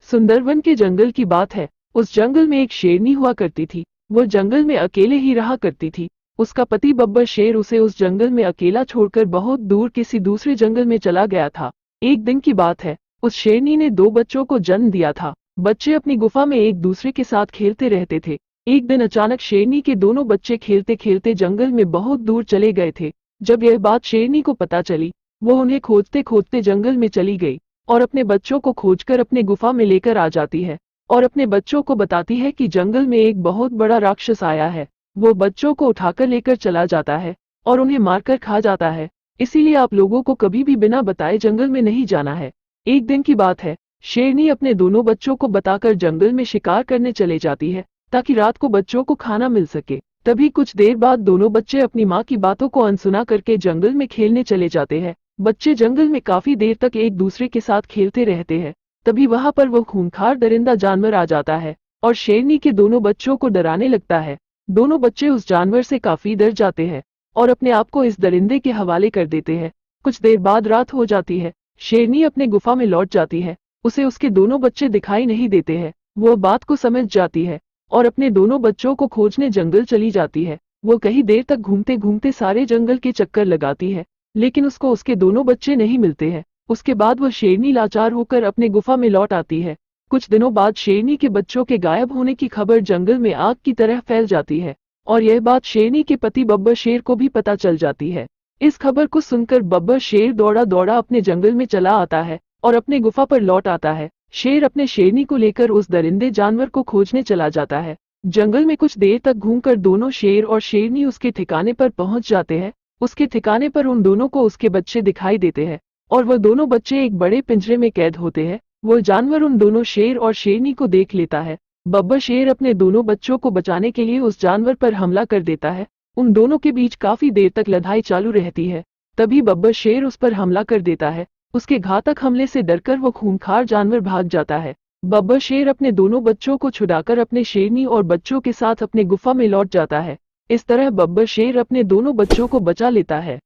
सुंदरवन के जंगल की बात है। उस जंगल में एक शेरनी हुआ करती थी। वो जंगल में अकेले ही रहा करती थी। उसका पति बब्बर शेर उसे उस जंगल में अकेला छोड़कर बहुत दूर किसी दूसरे जंगल में चला गया था। एक दिन की बात है, उस शेरनी ने 2 बच्चों को जन्म दिया था। बच्चे अपनी गुफा में एक दूसरे के साथ खेलते रहते थे। एक दिन अचानक शेरनी के दोनों बच्चे खेलते खेलते जंगल में बहुत दूर चले गए थे। जब यह बात शेरनी को पता चली, वो उन्हें खोजते खोजते जंगल में चली गई और अपने बच्चों को खोजकर अपने गुफा में लेकर आ जाती है और अपने बच्चों को बताती है कि जंगल में एक बहुत बड़ा राक्षस आया है। वो बच्चों को उठाकर लेकर चला जाता है और उन्हें मारकर खा जाता है। इसीलिए आप लोगों को कभी भी बिना बताए जंगल में नहीं जाना है। एक दिन की बात है, शेरनी अपने दोनों बच्चों को बताकर जंगल में शिकार करने चले जाती है ताकि रात को बच्चों को खाना मिल सके। तभी कुछ देर बाद दोनों बच्चे अपनी माँ की बातों को अनसुना करके जंगल में खेलने चले जाते हैं। बच्चे जंगल में काफी देर तक एक दूसरे के साथ खेलते रहते हैं। तभी वहां पर वो खूंखार दरिंदा जानवर आ जाता है और शेरनी के दोनों बच्चों को डराने लगता है। दोनों बच्चे उस जानवर से काफी डर जाते हैं और अपने आप को इस दरिंदे के हवाले कर देते हैं। कुछ देर बाद रात हो जाती है। शेरनी अपने गुफा में लौट जाती है। उसे उसके दोनों बच्चे दिखाई नहीं देते हैं। वो बात को समझ जाती है और अपने दोनों बच्चों को खोजने जंगल चली जाती है। वो कई देर तक घूमते घूमते सारे जंगल के चक्कर लगाती है, लेकिन उसको उसके दोनों बच्चे नहीं मिलते हैं। उसके बाद वह शेरनी लाचार होकर अपने गुफा में लौट आती है। कुछ दिनों बाद शेरनी के बच्चों के गायब होने की खबर जंगल में आग की तरह फैल जाती है और यह बात शेरनी के पति बब्बर शेर को भी पता चल जाती है। इस खबर को सुनकर बब्बर शेर दौड़ा दौड़ा अपने जंगल में चला आता है और अपने गुफा पर लौट आता है। शेर अपने शेरनी को लेकर उस दरिंदे जानवर को खोजने चला जाता है। जंगल में कुछ देर तक घूमकर दोनों शेर और शेरनी उसके ठिकाने पर पहुंच जाते हैं। उसके ठिकाने पर उन दोनों को उसके बच्चे दिखाई देते हैं और वह दोनों बच्चे एक बड़े पिंजरे में कैद होते हैं। वो जानवर उन दोनों शेर और शेरनी को देख लेता है। बब्बर शेर अपने दोनों बच्चों को बचाने के लिए उस जानवर पर हमला कर देता है। उन दोनों के बीच काफी देर तक लड़ाई चालू रहती है। तभी बब्बर शेर उस पर हमला कर देता है। उसके घातक हमले से डरकर वो खूंखार जानवर भाग जाता है। बब्बर शेर अपने दोनों बच्चों को छुड़ाकर अपने शेरनी और बच्चों के साथ अपने गुफा में लौट जाता है। इस तरह बब्बर शेर अपने दोनों बच्चों को बचा लेता है।